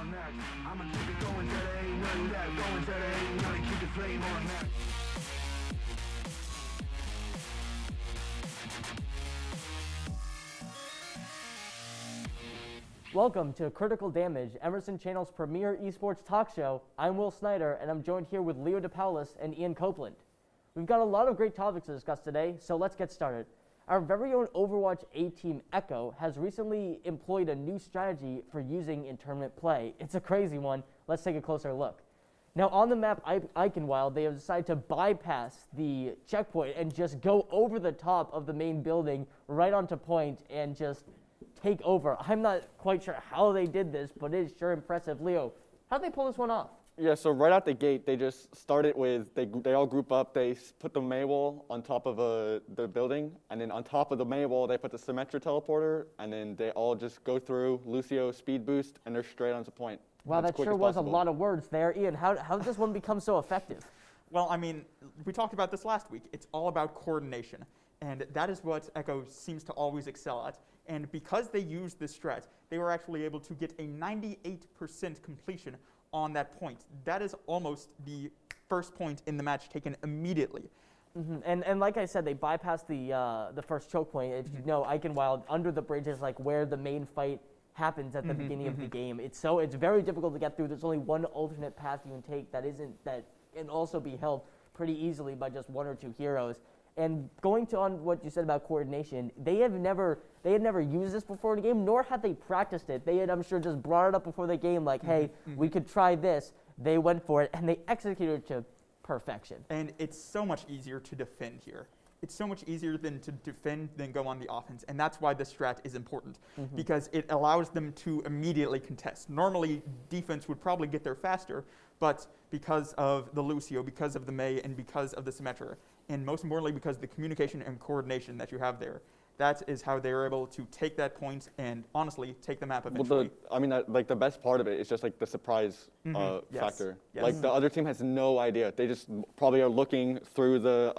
on max. I'ma keep it going till there ain't nothing left. Going till there ain't nothing, keep the flame on max. Welcome to Critical Damage, Emerson Channel's premier esports talk show. I'm Will Snyder, and I'm joined here with Leo DePaulis and Ian Copeland. We've got a lot of great topics to discuss today, so let's get started. Our very own Overwatch A-Team Echo has recently employed a new strategy for using in tournament play. It's a crazy one. Let's take a closer look. Now, on the map Eichenwald, they have decided to bypass the checkpoint and just go over the top of the main building right onto point and just take over. I'm not quite sure how they did this, but it is sure impressive. Leo, how'd they pull this one off? Yeah, so right out the gate, they just started with, they all group up, they put the May wall on top of the building, and then on top of the May wall, they put the Symmetra teleporter, and then they all just go through, Lucio speed boost, and they're straight onto point. Wow, that sure was a lot of words there. Ian, how did this one become so effective? Well, I mean, we talked about this last week. It's all about coordination, and that is what Echo seems to always excel at. And because they used this strat, they were actually able to get a 98% completion on that point. That is almost the first point in the match taken immediately. Mm-hmm. And like I said, they bypassed the first choke point. If you know, Eichenwald, under the bridge is like where the main fight happens at the beginning of the game. It's very difficult to get through. There's only one alternate path you can take that can also be held pretty easily by just one or two heroes. And going on what you said about coordination, they had never used this before in the game, nor had they practiced it. They had, I'm sure, just brought it up before the game, like, hey, we could try this. They went for it, and they executed it to perfection. And it's so much easier to defend here. It's so much easier than to defend than go on the offense, and that's why the strat is important, because it allows them to immediately contest. Normally, defense would probably get there faster, but because of the Lucio, because of the Mei, and because of the Symmetra, and most importantly, because of the communication and coordination that you have there, that is how they were able to take that point and honestly take the map eventually. Well, like the best part of it is just like the surprise factor. Yes. Like the other team has no idea. They just probably are looking through the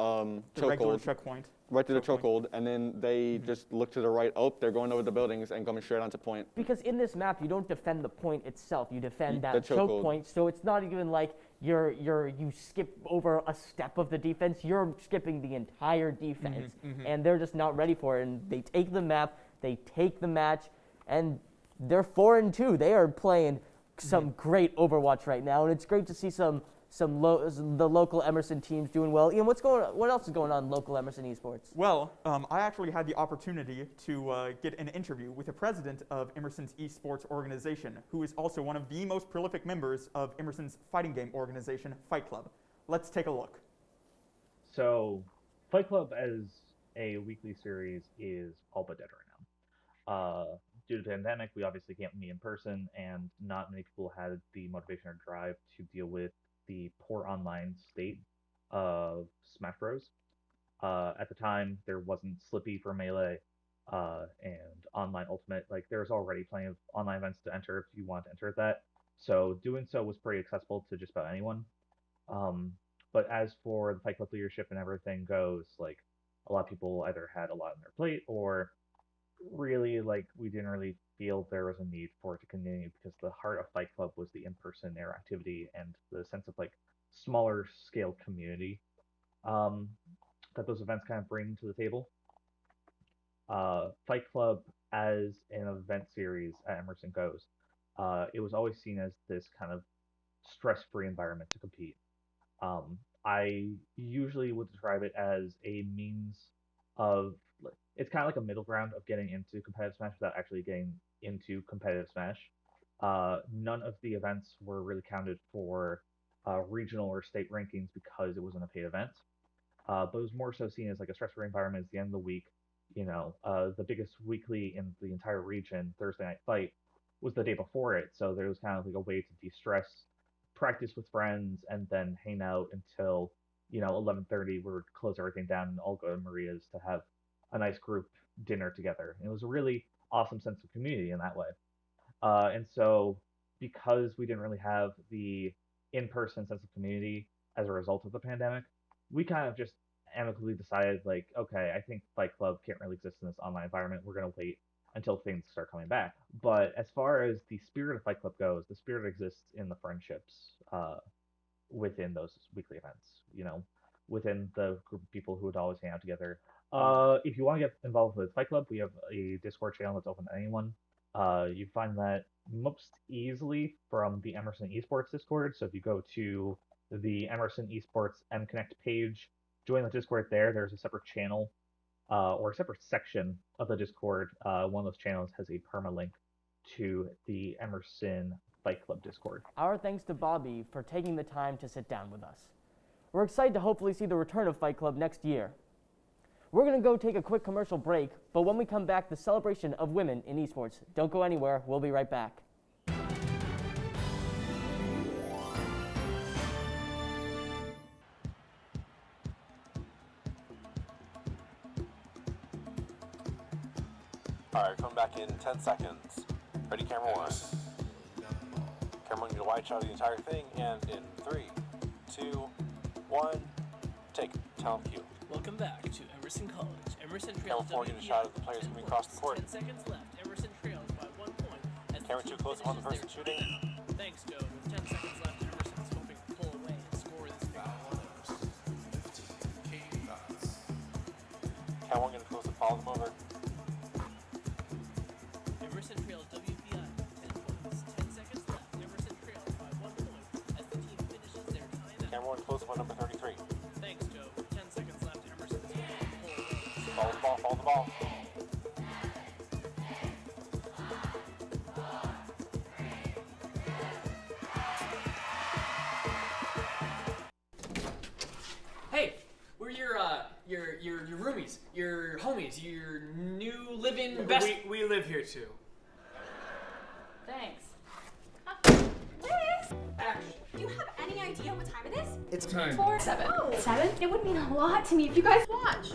regular chokehold, checkpoint. right through the chokehold, and then they just look to the right. Oh, they're going over the buildings and coming straight onto point. Because in this map, you don't defend the point itself. You defend that The choke point. So it's not even like you skip over a step of the defense. You're skipping the entire defense, and they're just not ready for it. And they take the map, they take the match, and they're 4-2. They are playing some great Overwatch right now, and it's great to see the local Emerson teams doing well. Ian, what else is going on in local Emerson Esports? Well, I actually had the opportunity to get an interview with the president of Emerson's Esports organization, who is also one of the most prolific members of Emerson's fighting game organization, Fight Club. Let's take a look. So, Fight Club as a weekly series is all but dead right now. Due to the pandemic, we obviously can't meet in person, and not many people had the motivation or drive to deal with the poor online state of Smash Bros. At the time, there wasn't Slippy for Melee and Online Ultimate. Like, there's already plenty of online events to enter if you want to enter that. So doing so was pretty accessible to just about anyone. But as for the Fight Club leadership and everything goes, like, a lot of people either had a lot on their plate or really, like, we didn't really feel there was a need for it to continue because the heart of Fight Club was the in-person interactivity and the sense of, like, smaller scale community that those events kind of bring to the table. Fight Club as an event series at Emerson goes, it was always seen as this kind of stress-free environment to compete. I usually would describe it as a means of, it's kind of like a middle ground of getting into competitive Smash without actually getting into competitive Smash. None of the events were really counted for regional or state rankings because it wasn't a paid event. But it was more so seen as like a stress-free environment. At the end of the week, the biggest weekly in the entire region, Thursday Night Fight, was the day before it. So there was kind of like a way to de-stress, practice with friends, and then hang out until 11:30. We would close everything down and all go to Maria's to have a nice group dinner together. And it was a really awesome sense of community in that way. And so because we didn't really have the in-person sense of community as a result of the pandemic, we kind of just amicably decided, like, okay, I think Fight Club can't really exist in this online environment. We're going to wait until things start coming back. But as far as the spirit of Fight Club goes, the spirit exists in the friendships within those weekly events. Within the group of people who would always hang out together. If you want to get involved with Fight Club, we have a Discord channel that's open to anyone. You find that most easily from the Emerson Esports Discord. So if you go to the Emerson Esports MConnect page, join the Discord there. There's a separate channel or a separate section of the Discord. One of those channels has a permalink to the Emerson Fight Club Discord. Our thanks to Bobby for taking the time to sit down with us. We're excited to hopefully see the return of Fight Club next year. We're going to go take a quick commercial break, but when we come back, the celebration of women in esports. Don't go anywhere. We'll be right back. Alright, coming back in 10 seconds. Ready, camera one. Camera one, you to wide shot of the entire thing, and in 3, 2, 1, take talent cue. Welcome back to Emerson College. Emerson Camera trails 4, get a shot of the players coming across the court. 10 seconds left. Emerson trails by 1 point. As Camera the 2 team close on the finishes person their shooting. timeout. Thanks, Joe. With 10 seconds left, Emerson is hoping to pull away and score this big Camera 1, get a close and follow them over. Emerson trails WPI 10 points. 10 seconds left. Emerson trails by 1 point as the team finishes their timeout. Camera 1, close up on number 33. Thanks, Joe. With 10 seconds left, Emerson is hoping to pull away. Follow the ball, follow the ball. Hey, we're your roomies, your homies, your new living best. We live here too. Thanks. Action. Do you have any idea what time it is? It's time. 7. 7? It would mean a lot to me if you guys watch.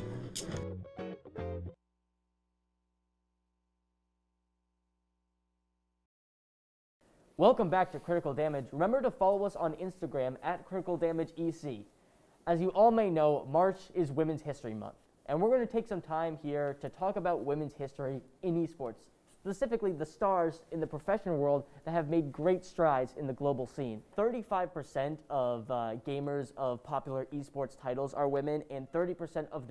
Welcome back to Critical Damage. Remember to follow us on Instagram at Critical Damage EC. As you all may know, March is Women's History Month, and we're going to take some time here to talk about women's history in esports, specifically the stars in the professional world that have made great strides in the global scene. 35% of gamers of popular esports titles are women, and 30% of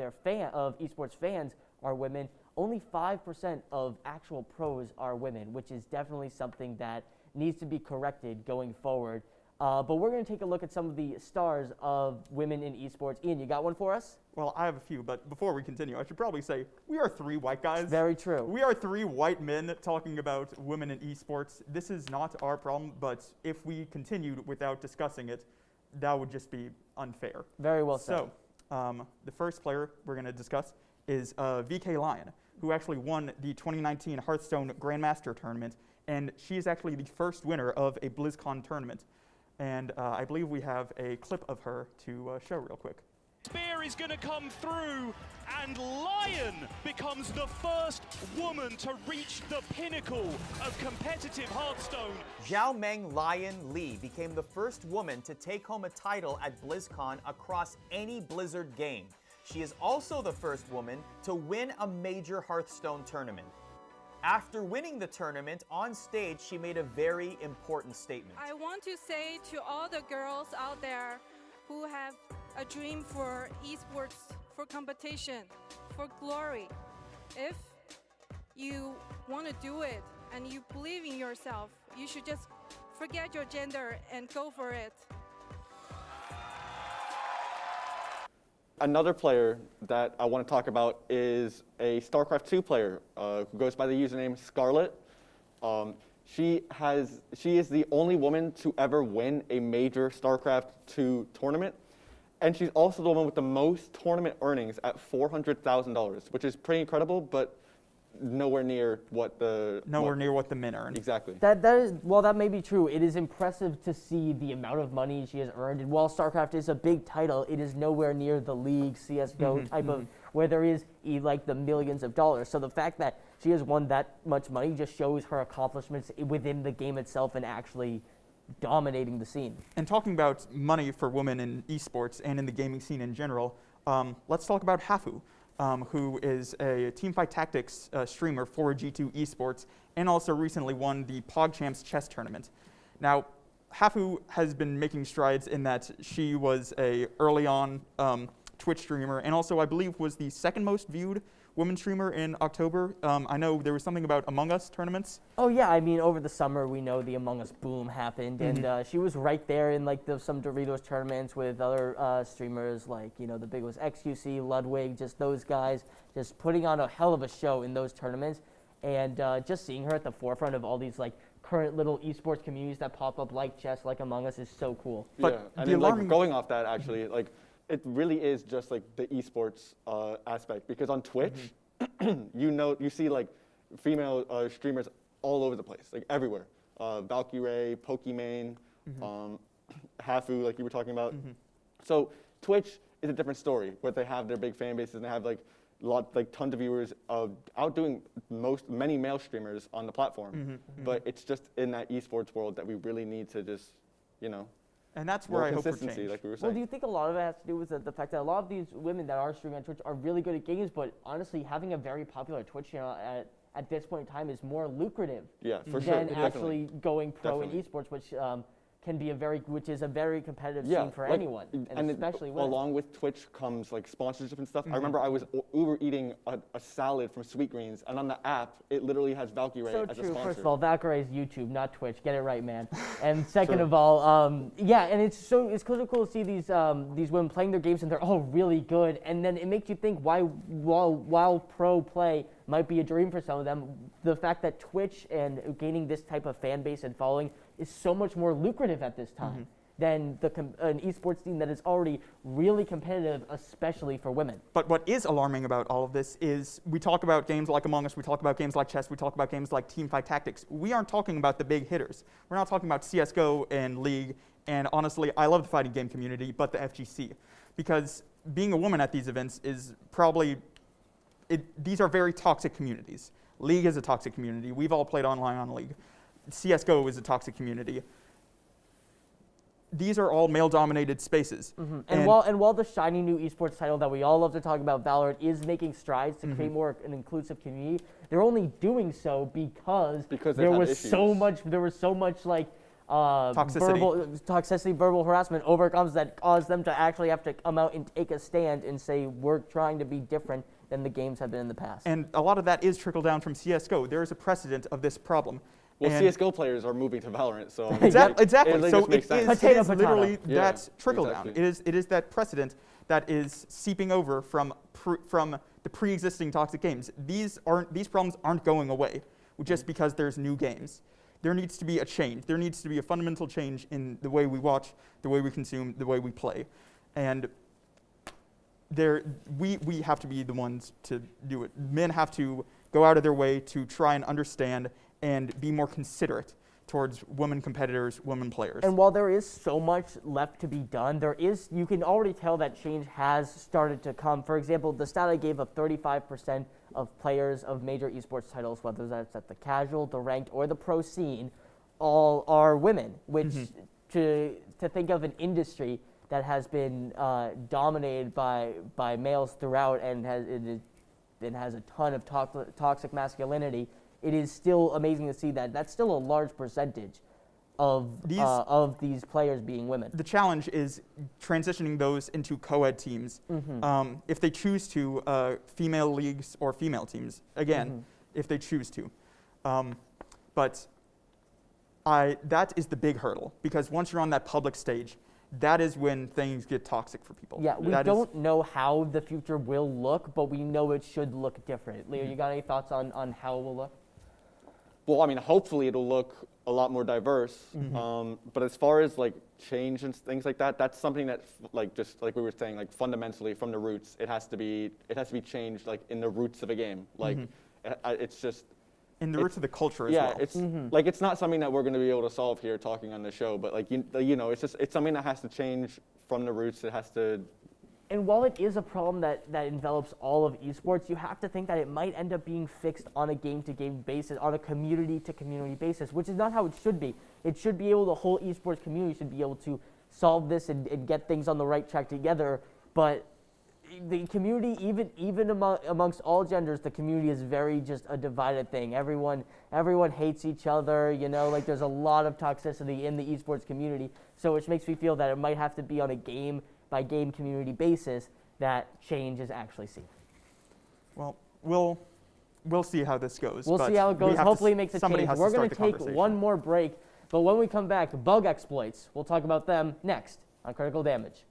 esports fans are women. Only 5% of actual pros are women, which is definitely something that needs to be corrected going forward. But we're going to take a look at some of the stars of women in esports. Ian, you got one for us? Well, I have a few, but before we continue, I should probably say we are 3 white guys. Very true. We are 3 white men talking about women in esports. This is not our problem, but if we continued without discussing it, that would just be unfair. Very well said. So, the first player we're going to discuss is VK Lion, who actually won the 2019 Hearthstone Grandmaster Tournament, and she is actually the first winner of a BlizzCon tournament. And I believe we have a clip of her to show real quick. Spear is going to come through, and Lion becomes the first woman to reach the pinnacle of competitive Hearthstone. Zhao Meng Lion Li became the first woman to take home a title at BlizzCon across any Blizzard game. She is also the first woman to win a major Hearthstone tournament. After winning the tournament, on stage, she made a very important statement. I want to say to all the girls out there who have a dream for esports, for competition, for glory, if you want to do it and you believe in yourself, you should just forget your gender and go for it. Another player that I want to talk about is a StarCraft 2 player who goes by the username Scarlet. She is the only woman to ever win a major StarCraft 2 tournament, and she's also the one with the most tournament earnings at $400,000, which is pretty incredible, but nowhere near what the men earn. While Exactly. that may be true, it is impressive to see the amount of money she has earned. And while StarCraft is a big title, it is nowhere near the League, CSGO type of, where there is like the millions of dollars. So the fact that she has won that much money just shows her accomplishments within the game itself and actually dominating the scene. And talking about money for women in esports and in the gaming scene in general, let's talk about Hafu. who is a Teamfight Tactics streamer for G2 Esports, and also recently won the PogChamps chess tournament. Now, Hafu has been making strides in that she was a early on Twitch streamer, and also I believe was the second most viewed women streamer in October. I know there was something about Among Us tournaments. Oh yeah, I mean over the summer we know the Among Us boom happened, and she was right there in like some Doritos tournaments with other streamers like the big was XQC, Ludwig, just those guys just putting on a hell of a show in those tournaments, and just seeing her at the forefront of all these like current little esports communities that pop up like chess, like Among Us is so cool. But yeah, and then, like going off that actually, like it really is just like the esports aspect, because on Twitch, you see like female streamers all over the place, like everywhere. Valkyrie, Pokimane, Hafu, like you were talking about. So Twitch is a different story, where they have their big fan bases and they have like tons of viewers, outdoing many male streamers on the platform. But it's just in that esports world that we really need to just, and that's where I hope for change. Like we were saying. Well, do you think a lot of it has to do with the fact that a lot of these women that are streaming on Twitch are really good at games, but honestly, having a very popular Twitch channel at this point in time is more lucrative than actually going pro in esports, which which is a very competitive scene for anyone, and especially women. Along with Twitch comes like sponsorship and stuff. I remember I was Uber eating a salad from Sweetgreens, and on the app, it literally has Valkyrie as a sponsor. First of all, Valkyrie is YouTube, not Twitch. Get it right, man. And second of all, and it's cool to see these women playing their games, and they're all really good. And then it makes you think why, while pro play might be a dream for some of them, the fact that Twitch and gaining this type of fan base and following is so much more lucrative at this time than an esports team that is already really competitive, especially for women. But what is alarming about all of this is we talk about games like Among Us, we talk about games like chess, we talk about games like Teamfight Tactics. We aren't talking about the big hitters. We're not talking about CSGO and League, and honestly, I love the fighting game community, but the FGC. Because being a woman at these events is probably, these are very toxic communities. League is a toxic community. We've all played online on League. CSGO is a toxic community. These are all male-dominated spaces. And while the shiny new esports title that we all love to talk about, Valorant, is making strides to create more an inclusive community, they're only doing so because there was so much like toxicity, verbal harassment, overcomes that caused them to actually have to come out and take a stand and say we're trying to be different than the games have been in the past. And a lot of that is trickled down from CSGO. There is a precedent of this problem. Well, CSGO players are moving to Valorant, so exactly. So it is literally that trickle down. It is that precedent that is seeping over from the pre-existing toxic games. These problems aren't going away just because there's new games. There needs to be a change. There needs to be a fundamental change in the way we watch, the way we consume, the way we play, and we have to be the ones to do it. Men have to go out of their way to try and understand and be more considerate towards women competitors, women players. And while there is so much left to be done, you can already tell that change has started to come. For example, the stat I gave of 35% of players of major esports titles, whether that's at the casual, the ranked, or the pro scene, all are women, which to think of an industry that has been dominated by males throughout and has a ton of toxic masculinity, it is still amazing to see that that's still a large percentage of these players being women. The challenge is transitioning those into co-ed teams. If they choose to, female leagues or female teams, again, if they choose to. But that is the big hurdle, because once you're on that public stage, that is when things get toxic for people. Yeah, we don't know how the future will look, but we know it should look different. Leo, you got any thoughts on how it will look? Well, I mean, hopefully it'll look a lot more diverse. But as far as like change and things like that, that's something that just like we were saying, like fundamentally from the roots, it has to be changed like in the roots of a game. Like it's just in the roots of the culture as well. Yeah, it's like it's not something that we're going to be able to solve here talking on the show, but like it's something that has to change from the roots. It has to. And while it is a problem that envelops all of esports, you have to think that it might end up being fixed on a game-to-game basis, on a community-to-community basis, which is not how it should be. It should be able, the whole esports community should be able to solve this and get things on the right track together, but the community, even amongst all genders, the community is very just a divided thing. Everyone hates each other. You know, like there's a lot of toxicity in the esports community. So which makes me feel that it might have to be on a game by game community basis that change is actually seen. Well, we'll see how this goes. We'll see how it goes. Hopefully, it makes a change. We're going to take one more break, but when we come back, bug exploits. We'll talk about them next on Critical Damage.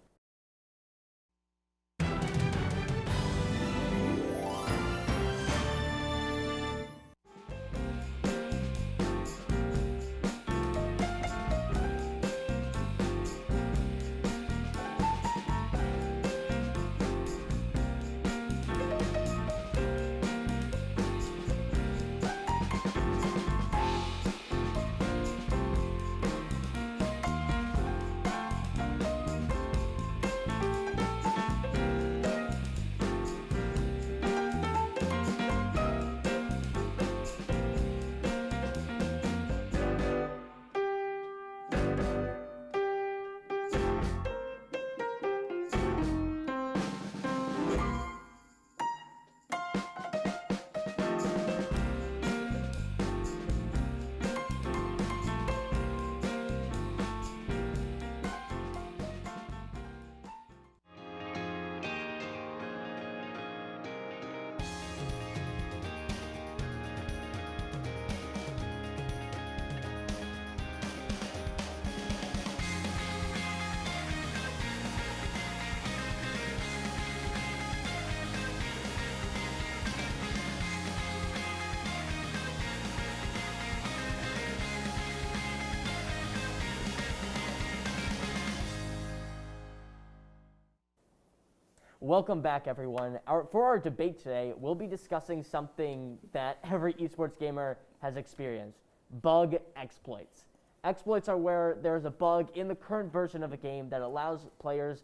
Welcome back, everyone. For our debate today, we'll be discussing something that every esports gamer has experienced: bug exploits. Exploits are where there's a bug in the current version of a game that allows players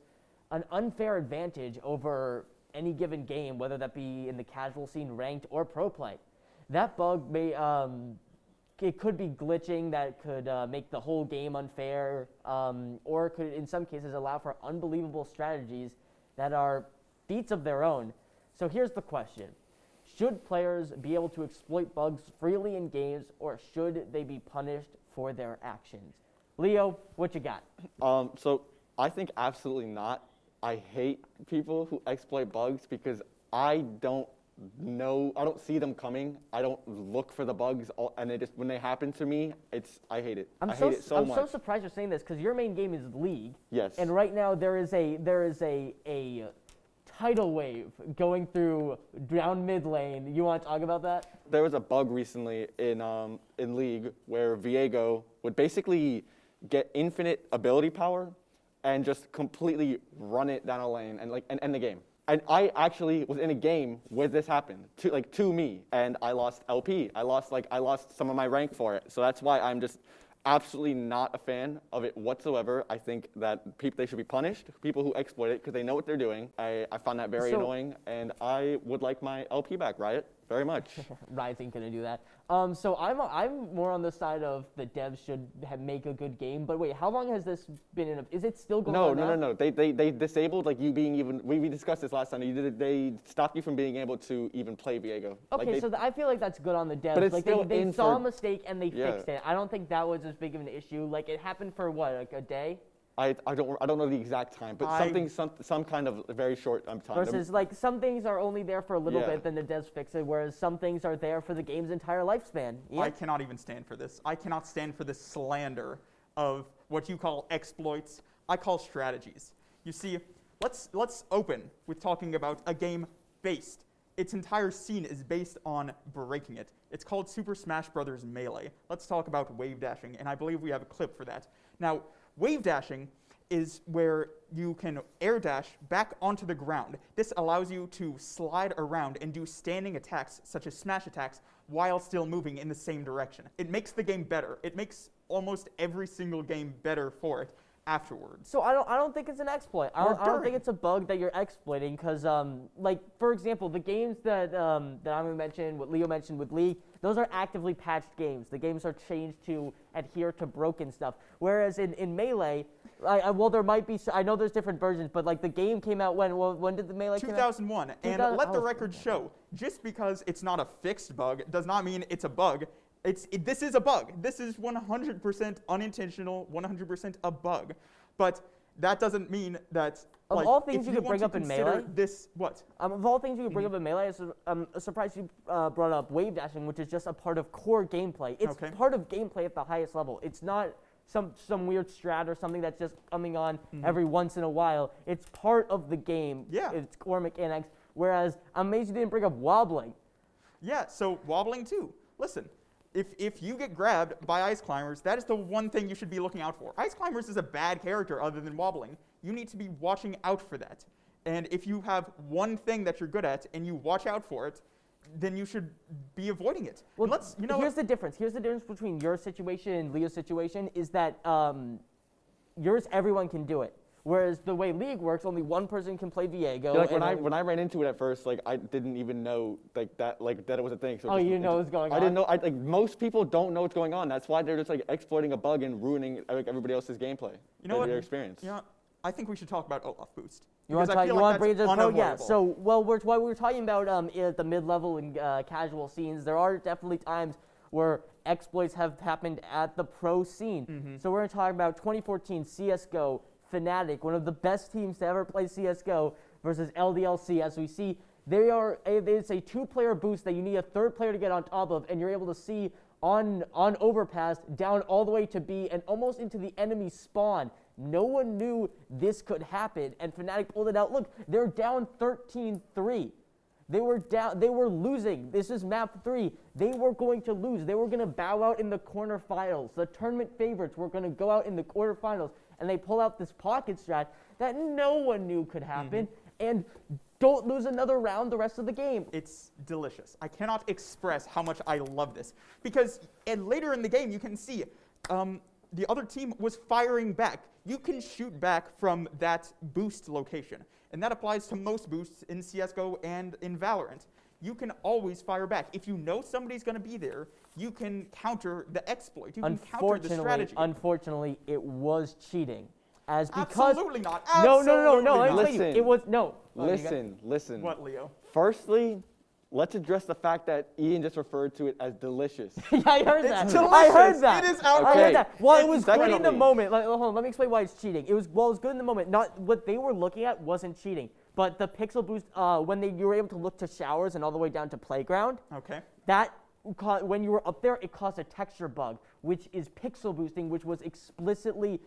an unfair advantage over any given game, whether that be in the casual scene, ranked, or pro play. That bug may it could be glitching that could make the whole game unfair, or could, in some cases, allow for unbelievable strategies that are feats of their own. So here's the question: should players be able to exploit bugs freely in games, or should they be punished for their actions? Leo, what you got? So I think absolutely not. I hate people who exploit bugs because I don't see them coming. I don't look for the bugs, and when they happen to me, I hate it. I hate it so much. I'm so surprised you're saying this because your main game is League. Yes. And right now there is a tidal wave going through down mid lane. You want to talk about that? There was a bug recently in League where Viego would basically get infinite ability power and just completely run it down a lane and end the game. And I actually was in a game where this happened to me, and I lost LP. I lost some of my rank for it. So that's why I'm just absolutely not a fan of it whatsoever. I think that they should be punished, people who exploit it, because they know what they're doing. I found that very annoying, and I would like my LP back, Riot, very much. Riot ain't gonna do that. So I'm more on the side of the devs should make a good game. But wait, how long has this been is it still going on now? No. They disabled you being even. We discussed this last time. They stopped you from being able to even play Viego. Okay, so I feel like that's good on the devs. But it's still they saw a mistake and they fixed it. I don't think that was as big of an issue. Like it happened for what, like a day? I don't know the exact time, but some kind of very short time. Versus like some things are only there for a little bit, then the devs fix it, whereas some things are there for the game's entire lifespan. I cannot even stand for this. I cannot stand for this slander of what you call exploits. I call strategies. You see, let's open with talking about a game based. Its entire scene is based on breaking it. It's called Super Smash Bros. Melee. Let's talk about wave dashing, and I believe we have a clip for that. Now, wave dashing is where you can air dash back onto the ground. This allows you to slide around and do standing attacks, such as smash attacks, while still moving in the same direction. It makes the game better. It makes almost every single game better for it afterwards. So I don't think it's an exploit. I don't think it's a bug that you're exploiting because, like, for example, the games that I'm going to mention, what Leo mentioned with League, those are actively patched games. The games are changed to adhere to broken stuff. Whereas in Melee, well, there might be. I know there's different versions, but like the game came out when? Well, when did the Melee come out? 2001. And let the record show, just because it's not a fixed bug does not mean it's a bug. This is a bug. This is 100% unintentional, 100% a bug. But that doesn't mean that. Of all things you could bring up in Melee, Of all things you could bring up in Melee, I'm surprised you brought up wave dashing, which is just a part of core gameplay. It's part of gameplay at the highest level. It's not some weird strat or something that's just coming on every once in a while. It's part of the game. Yeah. It's core mechanics. Whereas I'm amazed you didn't bring up wobbling. Yeah, so wobbling too. Listen, if you get grabbed by ice climbers, that is the one thing you should be looking out for. Ice climbers is a bad character other than wobbling. You need to be watching out for that. And if you have one thing that you're good at and you watch out for it, then you should be avoiding it. Well, here's the difference. Here's the difference between your situation and Leo's situation is that yours, everyone can do it. Whereas the way League works, only one person can play Viego. Yeah, like when I ran into it at first, like I didn't even know that it was a thing. So you didn't know what was going on? I didn't know. Like most people don't know what's going on. That's why they're just like exploiting a bug and ruining everybody else's gameplay. Their experience. You know what? I think we should talk about Olaf Boost. You want to bring it to the pro? Yeah. So, what we were talking about at the mid-level and casual scenes, there are definitely times where exploits have happened at the pro scene. So we're going to talk about 2014 CS:GO Fnatic, one of the best teams to ever play CS:GO, versus LDLC. As we see, it's a two-player boost that you need a third player to get on top of, and you're able to see on overpass down all the way to B and almost into the enemy spawn. No one knew this could happen, and Fnatic pulled it out. Look, they're down 13-3. They were losing. This is map 3. They were going to lose. They were going to bow out in the quarterfinals. The tournament favorites were going to go out in the quarterfinals, and they pull out this pocket strat that no one knew could happen, and don't lose another round the rest of the game. It's delicious. I cannot express how much I love this, because later in the game you can see the other team was firing back. You can shoot back from that boost location, and that applies to most boosts in CS:GO and in Valorant. You can always fire back. If you know somebody's going to be there, you can counter the exploit. You can counter the strategy. Unfortunately, it was cheating. Absolutely not. Absolutely no. Listen. It was no. Listen. What, Leo? Firstly, let's address the fact that Ian just referred to it as delicious. Yeah, I heard that. It's delicious. I heard that. It is outrageous. I heard that. Well, it was good in the Secondly- moment. Hold on, let me explain why it's cheating. It was good in the moment. Not what they were looking at wasn't cheating, but the pixel boost when you were able to look to showers and all the way down to playground. Okay. That when you were up there, it caused a texture bug, which is pixel boosting, which was explicitly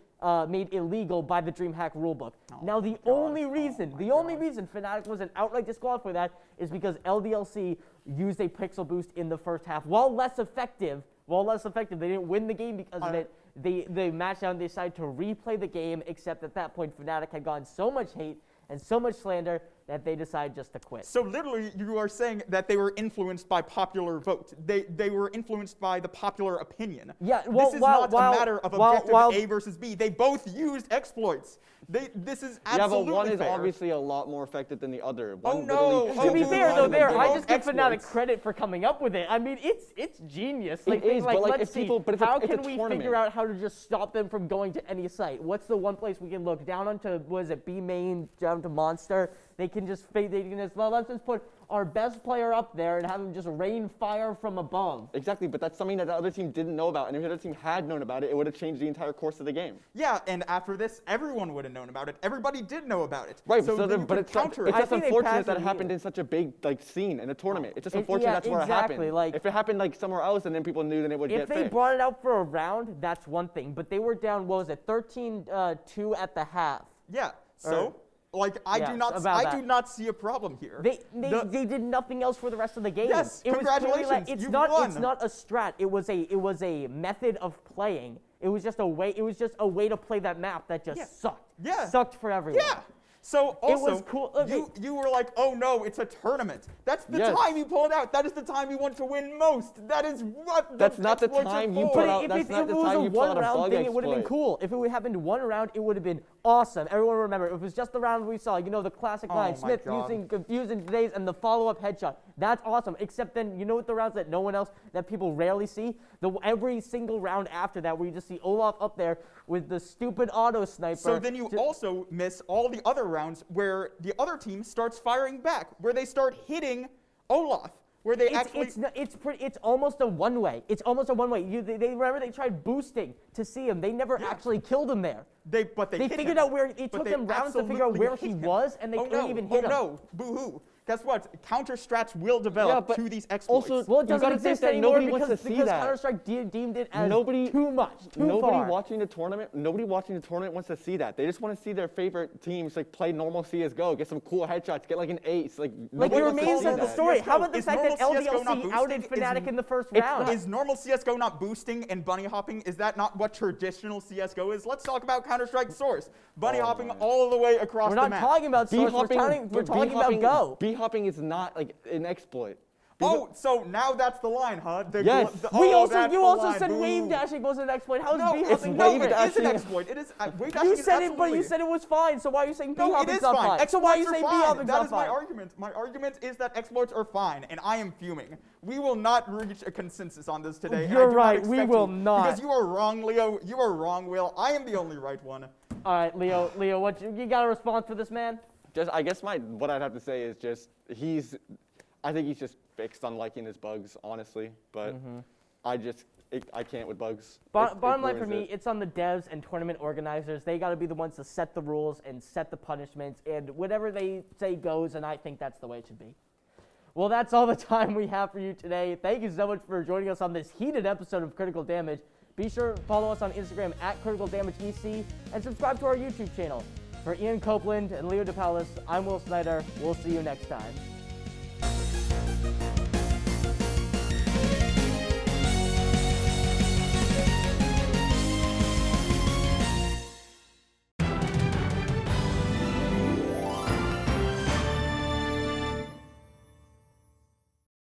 made illegal by the DreamHack rulebook. Now, the only reason Fnatic wasn't outright disqualified for that is because LDLC used a pixel boost in the first half. While less effective, they didn't win the game because of it. They matched down, they decided to replay the game, except at that point, Fnatic had gotten so much hate and so much slander that they decided just to quit. So literally, you are saying that they were influenced by popular vote. They were influenced by the popular opinion. Yeah, well, this is not a matter of objective A versus B. They both used exploits. This is absolutely Yeah, but one is fair. obviously a lot more effective than the other. One no. To be fair, though, I just give Fnatic exploits. credit for coming up with it. I mean, it's genius. It is, but like, let's if see, people- but it's a- how it's a can we tournament. figure out how to just stop them from going to any site? What's the one place we can look down onto? Was it B main down to Monster? They can just let's just put our best player up there and have him just rain fire from above. Exactly, but that's something that the other team didn't know about, and if the other team had known about it, it would have changed the entire course of the game. Yeah, and after this, everyone would have known about it. Everybody did know about it. Right, so then you but could it's counter it. just think they unfortunate passed that it it happened in such a big scene in a tournament. It's just unfortunate that's where it exactly, happened. If it happened somewhere else and then people knew, then it would get If they fixed. brought it out for a round, that's one thing. But they were down, what was it, 13-2 at the half. Yeah. So, I do not see a problem here. They did nothing else for the rest of the game. Yes, it congratulations, it's you've not won. It's not a strat. It was a method of playing. It was just a way to play that map that just sucked. Yeah. Sucked for everyone. Yeah. So also, it was cool. Okay. You were like, oh no, it's a tournament. That's the time you pull it out. That is the time you want to win most. That is what. That's not the exploits are time you for. put out. If That's it not the was time a you pull out a one-round bug thing, it would have been exploit. cool. If it would happened one round, it would have been awesome. Everyone remember, it was just the round we saw. You know, the classic line, my Smith God. using confusing days and the follow-up headshot. That's awesome. Except then, you know what the rounds that no one else, that people rarely see? Every single round after that where you just see Olaf up there with the stupid auto sniper. So then you also miss all the other rounds where the other team starts firing back, where they start hitting Olaf, where they actually... It's almost a one-way. It's almost a one-way. They remember they tried boosting to see him. They never actually killed him there. They They figured out where, it took them rounds to figure out where he was, and they couldn't even hit him. Oh no, boo-hoo. Guess what? Counter strats will develop to these exploits. Also, Well, it you doesn't gotta think exist that anymore nobody wants to see because that. Counter-Strike deemed it as Nobody- too much, too Nobody far. watching the tournament wants to see that. They just want to see their favorite teams like play normal CS:GO, get some cool headshots, get like an ace. Like nobody your wants to main see said the that. story. How about the Is fact that normal CS:GO not LDLC outed boosting? Fnatic in the first round? Is normal CSGO not boosting and bunny hopping? Is that not what traditional CSGO is? Let's talk about Counter-Strike Source. Bunny hopping all the way across We're the not map. talking about Source, we're talking about Go. B-hopping is not like an exploit. Oh, so now that's the line, huh? Yes. You also line. said Boo. wave dashing was an exploit. How is No, B-hopping no, not it fair? is an exploit. It is. Wave dashing You is said it, but absolutely- you said it was fine. So why are you saying No, it B-hopping's is not fine. fine? So why are you Exploits saying are fine. B-hopping's That not is my fine? argument. My argument is that exploits are fine, and I am fuming. We will not reach a consensus on this today. and I You're do not right, we expect will to, not. Because you are wrong, Leo. You are wrong, Will. I am the only right one. All right, Leo, what you got a response for this man? I guess what I'd have to say is just I think he's just fixed on liking his bugs, honestly. But I can't with bugs. Bottom line for ruins me, it. it's on the devs and tournament organizers. They got to be the ones to set the rules and set the punishments, and whatever they say goes, and I think that's the way it should be. Well, that's all the time we have for you today. Thank you so much for joining us on this heated episode of Critical Damage. Be sure to follow us on Instagram at Critical Damage EC and subscribe to our YouTube channel. For Ian Copeland and Leo DePalis, I'm Will Snyder. We'll see you next time.